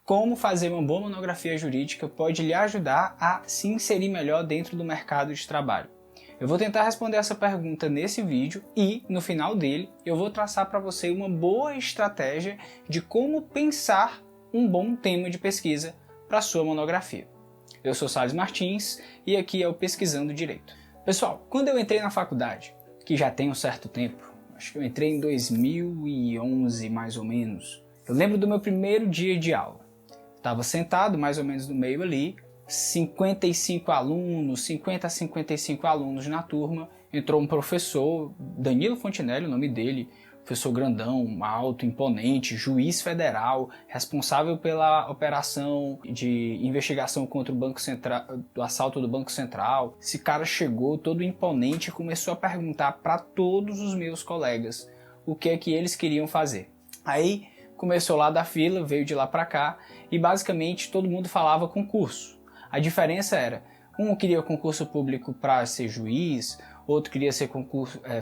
como fazer uma boa monografia jurídica pode lhe ajudar a se inserir melhor dentro do mercado de trabalho. Eu vou tentar responder essa pergunta nesse vídeo e, no final dele, eu vou traçar para você uma boa estratégia de como pensar um bom tema de pesquisa para sua monografia. Eu sou Salles Martins e aqui é o Pesquisando Direito. Pessoal, quando eu entrei na faculdade, que já tem um certo tempo, acho que eu entrei em 2011 mais ou menos, eu lembro do meu primeiro dia de aula. Estava sentado mais ou menos no meio ali, 55 alunos, 50 a 55 alunos na turma, entrou um professor, Danilo Fontinelli, o nome dele, professor grandão, alto, imponente, juiz federal, responsável pela operação de investigação contra o Banco Central, do assalto do Banco Central. Esse cara chegou todo imponente e começou a perguntar para todos os meus colegas o que é que eles queriam fazer. Aí começou lá da fila, veio de lá para cá e basicamente todo mundo falava concurso. A diferença era, um queria concurso público para ser juiz, outro queria ser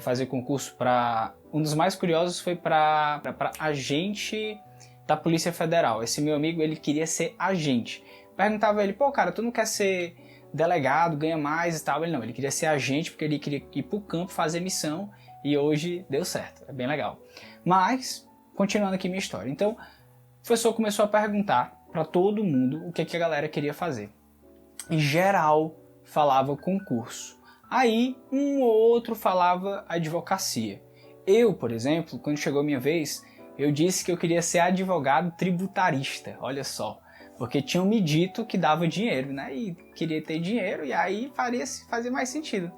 fazer concurso para... Um dos mais curiosos foi para agente da Polícia Federal. Esse meu amigo, ele queria ser agente. Perguntava ele, pô cara, tu não quer ser delegado, ganha mais e tal? Ele não, ele queria ser agente porque ele queria ir pro campo fazer missão e hoje deu certo, é bem legal. Mas, continuando aqui minha história. Então, o professor começou a perguntar para todo mundo o que a galera queria fazer. Em geral, falava concurso. Aí, um ou outro falava advocacia. Eu, por exemplo, quando chegou a minha vez, eu disse que eu queria ser advogado tributarista, olha só. Porque tinham me dito que dava dinheiro, né? E queria ter dinheiro, e aí fazia mais sentido.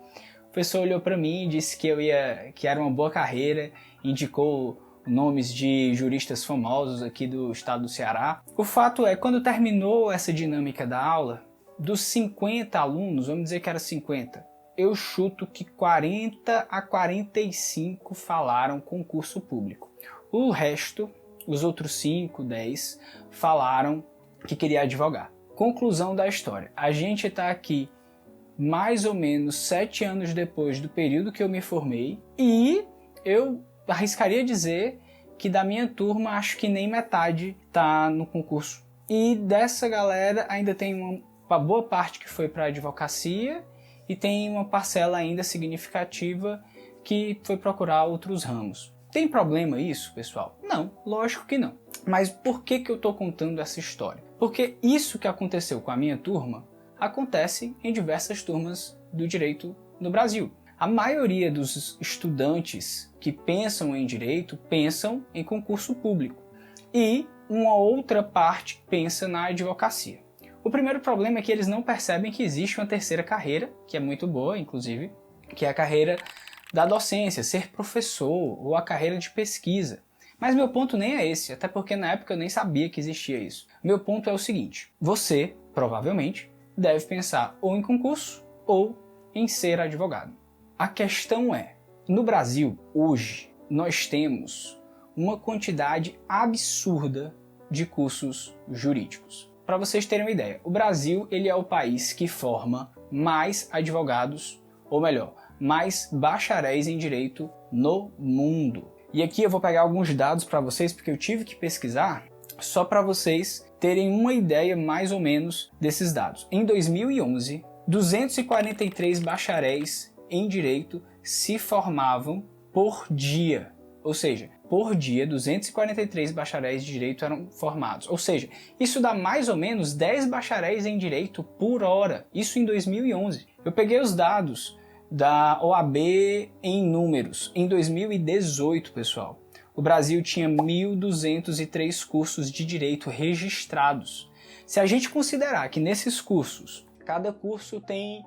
O professor olhou para mim e disse que era uma boa carreira, indicou nomes de juristas famosos aqui do estado do Ceará. O fato é, quando terminou essa dinâmica da aula, dos 50 alunos, vamos dizer que era 50, eu chuto que 40 a 45 falaram concurso público. O resto, os outros 5, 10, falaram que queria advogar. Conclusão da história, a gente está aqui mais ou menos 7 anos depois do período que eu me formei e eu arriscaria dizer que da minha turma acho que nem metade está no concurso. E dessa galera ainda tem uma boa parte que foi para a advocacia e tem uma parcela ainda significativa que foi procurar outros ramos. Tem problema isso, pessoal? Não, lógico que não. Mas por que eu estou contando essa história? Porque isso que aconteceu com a minha turma acontece em diversas turmas do direito no Brasil. A maioria dos estudantes que pensam em direito pensam em concurso público e uma outra parte pensa na advocacia. O primeiro problema é que eles não percebem que existe uma terceira carreira, que é muito boa, inclusive, que é a carreira da docência, ser professor ou a carreira de pesquisa. Mas meu ponto nem é esse, até porque na época eu nem sabia que existia isso. Meu ponto é o seguinte, você, provavelmente, deve pensar ou em concurso ou em ser advogado. A questão é, no Brasil, hoje, nós temos uma quantidade absurda de cursos jurídicos. Para vocês terem uma ideia, o Brasil ele é o país que forma mais advogados, ou melhor, mais bacharéis em direito no mundo. E aqui eu vou pegar alguns dados para vocês, porque eu tive que pesquisar, só para vocês terem uma ideia mais ou menos desses dados. Em 2011, 243 bacharéis em direito se formavam por dia. Ou seja, por dia, 243 bacharéis de direito eram formados. Ou seja, isso dá mais ou menos 10 bacharéis em direito por hora. Isso em 2011. Eu peguei os dados da OAB em números. Em 2018, pessoal, o Brasil tinha 1.203 cursos de direito registrados. Se a gente considerar que nesses cursos, cada curso tem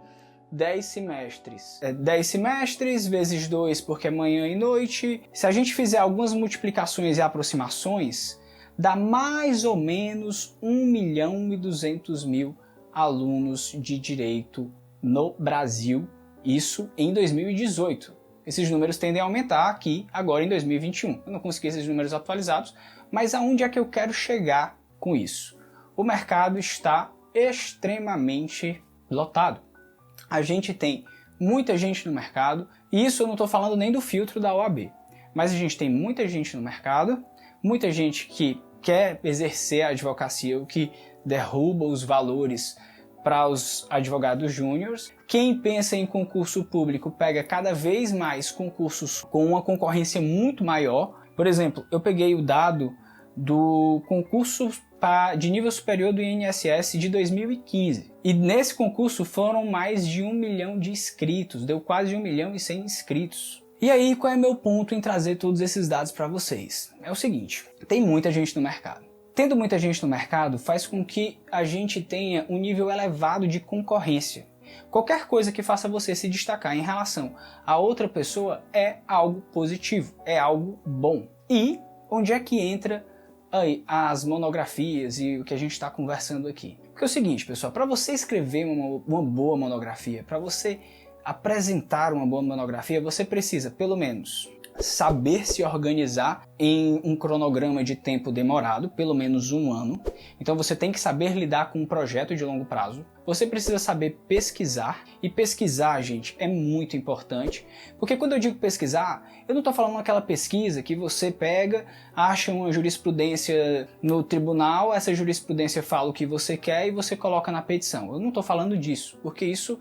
10 semestres. 10 semestres vezes 2 porque é manhã e noite. Se a gente fizer algumas multiplicações e aproximações, dá mais ou menos 1.200.000 alunos de direito no Brasil. Isso em 2018. Esses números tendem a aumentar aqui agora em 2021. Eu não consegui esses números atualizados, mas aonde é que eu quero chegar com isso? O mercado está extremamente lotado. A gente tem muita gente no mercado, e isso eu não estou falando nem do filtro da OAB, mas a gente tem muita gente no mercado, muita gente que quer exercer a advocacia, o que derruba os valores para os advogados júniores. Quem pensa em concurso público pega cada vez mais concursos com uma concorrência muito maior. Por exemplo, eu peguei o dado do concurso de nível superior do INSS de 2015. E nesse concurso foram mais de 1 milhão de inscritos, deu quase 1 milhão e 100 inscritos. E aí, qual é meu ponto em trazer todos esses dados para vocês? É o seguinte, tem muita gente no mercado. Tendo muita gente no mercado faz com que a gente tenha um nível elevado de concorrência. Qualquer coisa que faça você se destacar em relação a outra pessoa é algo positivo, é algo bom. E onde é que entra aí as monografias e o que a gente está conversando aqui? Porque é o seguinte, pessoal, para você escrever uma boa monografia, para você apresentar uma boa monografia, você precisa, pelo menos, saber se organizar em um cronograma de tempo demorado, pelo menos 1 ano. Então você tem que saber lidar com um projeto de longo prazo. Você precisa saber pesquisar, e pesquisar, gente, é muito importante, porque quando eu digo pesquisar, eu não estou falando aquela pesquisa que você pega, acha uma jurisprudência no tribunal, essa jurisprudência fala o que você quer e você coloca na petição. Eu não estou falando disso, porque isso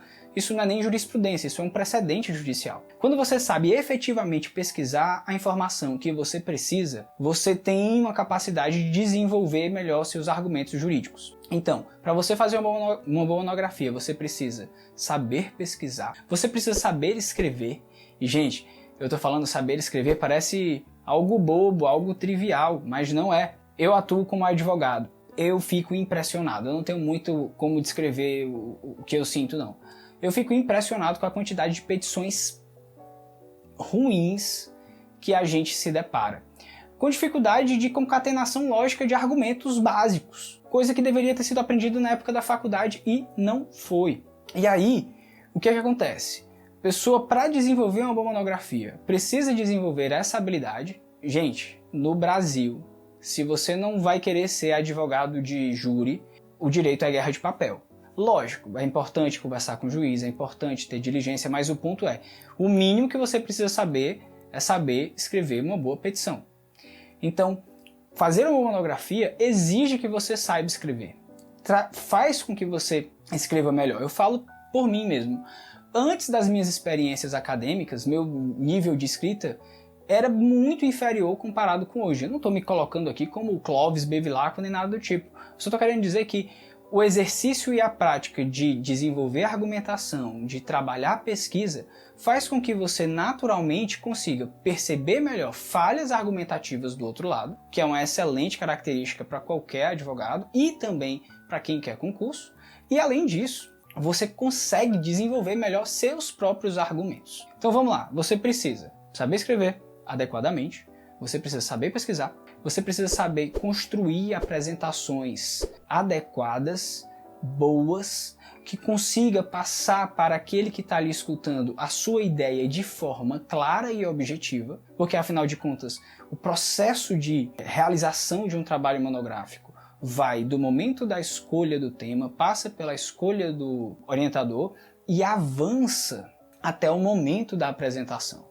não é nem jurisprudência, isso é um precedente judicial. Quando você sabe efetivamente pesquisar a informação que você precisa, você tem uma capacidade de desenvolver melhor seus argumentos jurídicos. Então, para você fazer uma boa monografia, você precisa saber pesquisar, você precisa saber escrever. E, gente, eu tô falando saber escrever, parece algo bobo, algo trivial, mas não é. Eu atuo como advogado, eu fico impressionado, eu não tenho muito como descrever o que eu sinto, não. Eu fico impressionado com a quantidade de petições ruins que a gente se depara. Com dificuldade de concatenação lógica de argumentos básicos, coisa que deveria ter sido aprendido na época da faculdade e não foi. E aí, o que é que acontece? A pessoa, para desenvolver uma boa monografia, precisa desenvolver essa habilidade. Gente, no Brasil, se você não vai querer ser advogado de júri, o direito é guerra de papel. Lógico, é importante conversar com o juiz, é importante ter diligência, mas o ponto é, o mínimo que você precisa saber é saber escrever uma boa petição. Então, fazer uma monografia exige que você saiba escrever. Faz com que você escreva melhor. Eu falo por mim mesmo. Antes das minhas experiências acadêmicas, meu nível de escrita era muito inferior comparado com hoje. Eu não estou me colocando aqui como o Clóvis Bevilacqua nem nada do tipo. Eu só estou querendo dizer que o exercício e a prática de desenvolver argumentação, de trabalhar a pesquisa, faz com que você naturalmente consiga perceber melhor falhas argumentativas do outro lado, que é uma excelente característica para qualquer advogado e também para quem quer concurso, e além disso, você consegue desenvolver melhor seus próprios argumentos. Então vamos lá, você precisa saber escrever adequadamente, você precisa saber pesquisar, você precisa saber construir apresentações adequadas, boas, que consiga passar para aquele que está ali escutando a sua ideia de forma clara e objetiva, porque afinal de contas, o processo de realização de um trabalho monográfico vai do momento da escolha do tema, passa pela escolha do orientador e avança até o momento da apresentação.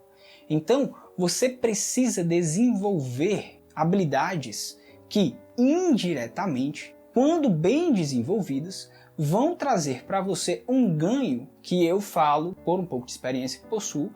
Então, você precisa desenvolver habilidades que, indiretamente, quando bem desenvolvidas, vão trazer para você um ganho que eu falo, por um pouco de experiência que possuo,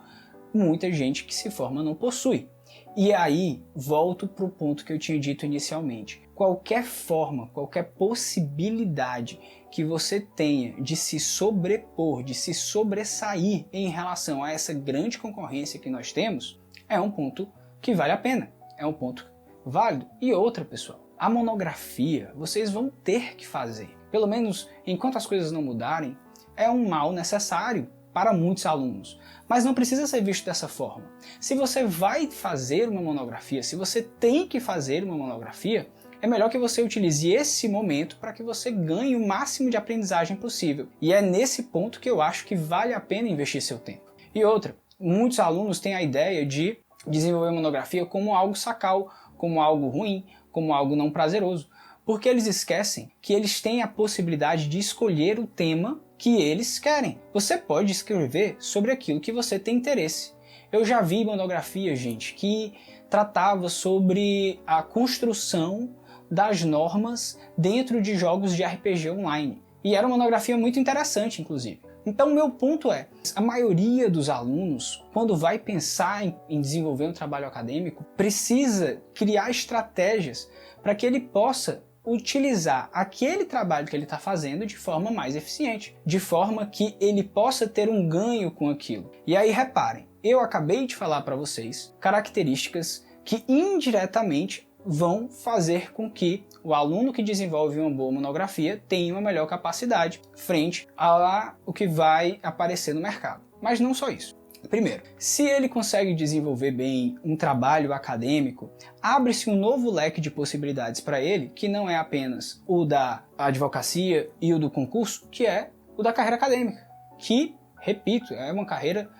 muita gente que se forma não possui. E aí, volto para o ponto que eu tinha dito inicialmente. Qualquer forma, qualquer possibilidade que você tenha de se sobrepor, de se sobressair em relação a essa grande concorrência que nós temos, é um ponto que vale a pena, é um ponto válido. E outra, pessoal, a monografia vocês vão ter que fazer. Pelo menos enquanto as coisas não mudarem, é um mal necessário para muitos alunos. Mas não precisa ser visto dessa forma. Se você vai fazer uma monografia, se você tem que fazer uma monografia, é melhor que você utilize esse momento para que você ganhe o máximo de aprendizagem possível. E é nesse ponto que eu acho que vale a pena investir seu tempo. E outra, muitos alunos têm a ideia de desenvolver monografia como algo sacal, como algo ruim, como algo não prazeroso, porque eles esquecem que eles têm a possibilidade de escolher o tema que eles querem. Você pode escrever sobre aquilo que você tem interesse. Eu já vi monografia, gente, que tratava sobre a construção das normas dentro de jogos de RPG online. E era uma monografia muito interessante, inclusive. Então, o meu ponto é, a maioria dos alunos, quando vai pensar em desenvolver um trabalho acadêmico, precisa criar estratégias para que ele possa utilizar aquele trabalho que ele está fazendo de forma mais eficiente, de forma que ele possa ter um ganho com aquilo. E aí, reparem, eu acabei de falar para vocês características que indiretamente vão fazer com que o aluno que desenvolve uma boa monografia tenha uma melhor capacidade frente a o que vai aparecer no mercado. Mas não só isso. Primeiro, se ele consegue desenvolver bem um trabalho acadêmico, abre-se um novo leque de possibilidades para ele, que não é apenas o da advocacia e o do concurso, que é o da carreira acadêmica, que, repito, é uma carreira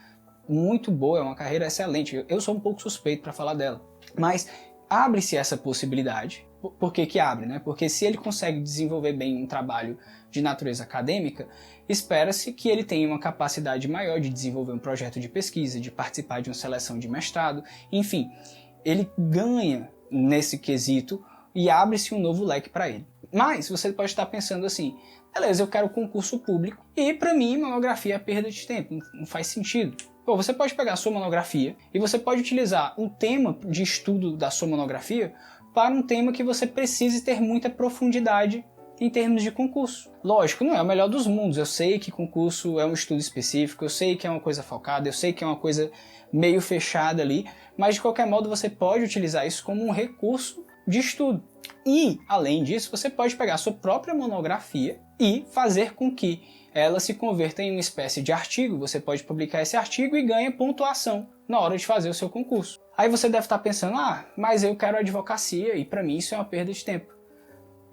muito boa, é uma carreira excelente. Eu sou um pouco suspeito para falar dela, mas abre-se essa possibilidade. Por que que abre, né? Porque se ele consegue desenvolver bem um trabalho de natureza acadêmica, espera-se que ele tenha uma capacidade maior de desenvolver um projeto de pesquisa, de participar de uma seleção de mestrado, enfim, ele ganha nesse quesito e abre-se um novo leque para ele. Mas você pode estar pensando assim, beleza, eu quero concurso público e para mim monografia é perda de tempo, não faz sentido. Pô, você pode pegar a sua monografia e você pode utilizar um tema de estudo da sua monografia para um tema que você precise ter muita profundidade em termos de concurso. Lógico, não é o melhor dos mundos, eu sei que concurso é um estudo específico, eu sei que é uma coisa focada, eu sei que é uma coisa meio fechada ali, mas de qualquer modo você pode utilizar isso como um recurso de estudo. E, além disso, você pode pegar a sua própria monografia e fazer com que ela se converta em uma espécie de artigo. Você pode publicar esse artigo e ganha pontuação na hora de fazer o seu concurso. Aí você deve estar pensando, mas eu quero advocacia e para mim isso é uma perda de tempo.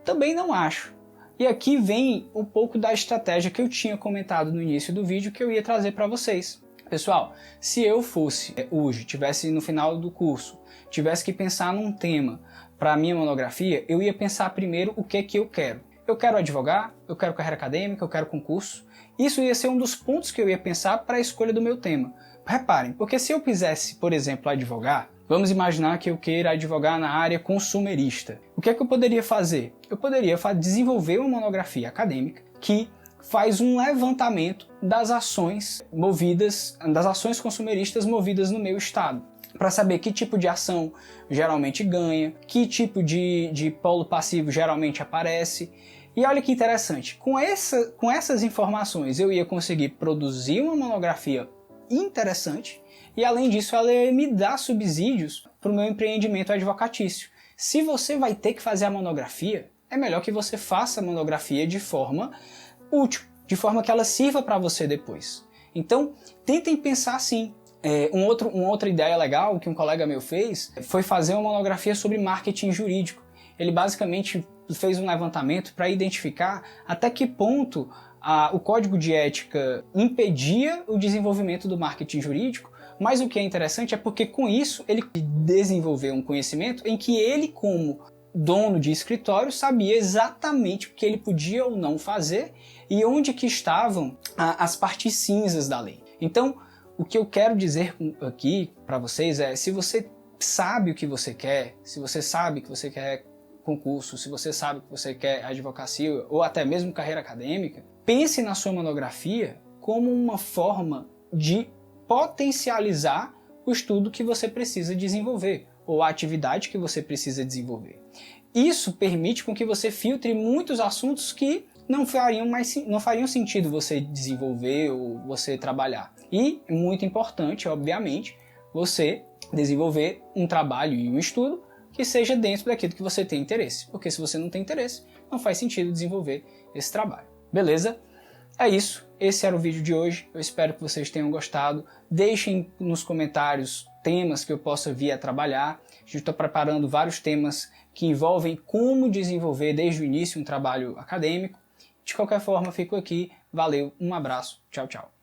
Também não acho. E aqui vem um pouco da estratégia que eu tinha comentado no início do vídeo que eu ia trazer para vocês. Pessoal, se eu fosse hoje, tivesse no final do curso, tivesse que pensar num tema para a minha monografia, eu ia pensar primeiro o que é que eu quero. Eu quero advogar, eu quero carreira acadêmica, eu quero concurso. Isso ia ser um dos pontos que eu ia pensar para a escolha do meu tema. Reparem, porque se eu quisesse, por exemplo, advogar, vamos imaginar que eu queira advogar na área consumerista. O que é que eu poderia fazer? Eu poderia desenvolver uma monografia acadêmica que faz um levantamento das ações consumeristas movidas no meu estado, para saber que tipo de ação geralmente ganha, que tipo de polo passivo geralmente aparece. E olha que interessante, com essas informações eu ia conseguir produzir uma monografia interessante e, além disso, ela ia me dar subsídios para o meu empreendimento advocatício. Se você vai ter que fazer a monografia, é melhor que você faça a monografia de forma útil, de forma que ela sirva para você depois. Então, tentem pensar assim. Uma outra ideia legal que um colega meu fez foi fazer uma monografia sobre marketing jurídico. Ele basicamente fez um levantamento para identificar até que ponto o código de ética impedia o desenvolvimento do marketing jurídico, mas o que é interessante é porque com isso ele desenvolveu um conhecimento em que ele, como dono de escritório, sabia exatamente o que ele podia ou não fazer e onde que estavam as partes cinzas da lei. Então, o que eu quero dizer aqui para vocês é, se você sabe o que você quer, se você sabe que você quer concurso, se você sabe que você quer advocacia ou até mesmo carreira acadêmica, pense na sua monografia como uma forma de potencializar o estudo que você precisa desenvolver ou a atividade que você precisa desenvolver. Isso permite com que você filtre muitos assuntos que não fariam sentido você desenvolver ou você trabalhar. E, muito importante, obviamente, você desenvolver um trabalho e um estudo que seja dentro daquilo que você tem interesse. Porque se você não tem interesse, não faz sentido desenvolver esse trabalho. Beleza? É isso. Esse era o vídeo de hoje. Eu espero que vocês tenham gostado. Deixem nos comentários temas que eu possa vir a trabalhar. A gente está preparando vários temas que envolvem como desenvolver desde o início um trabalho acadêmico. De qualquer forma, fico aqui. Valeu, um abraço. Tchau, tchau.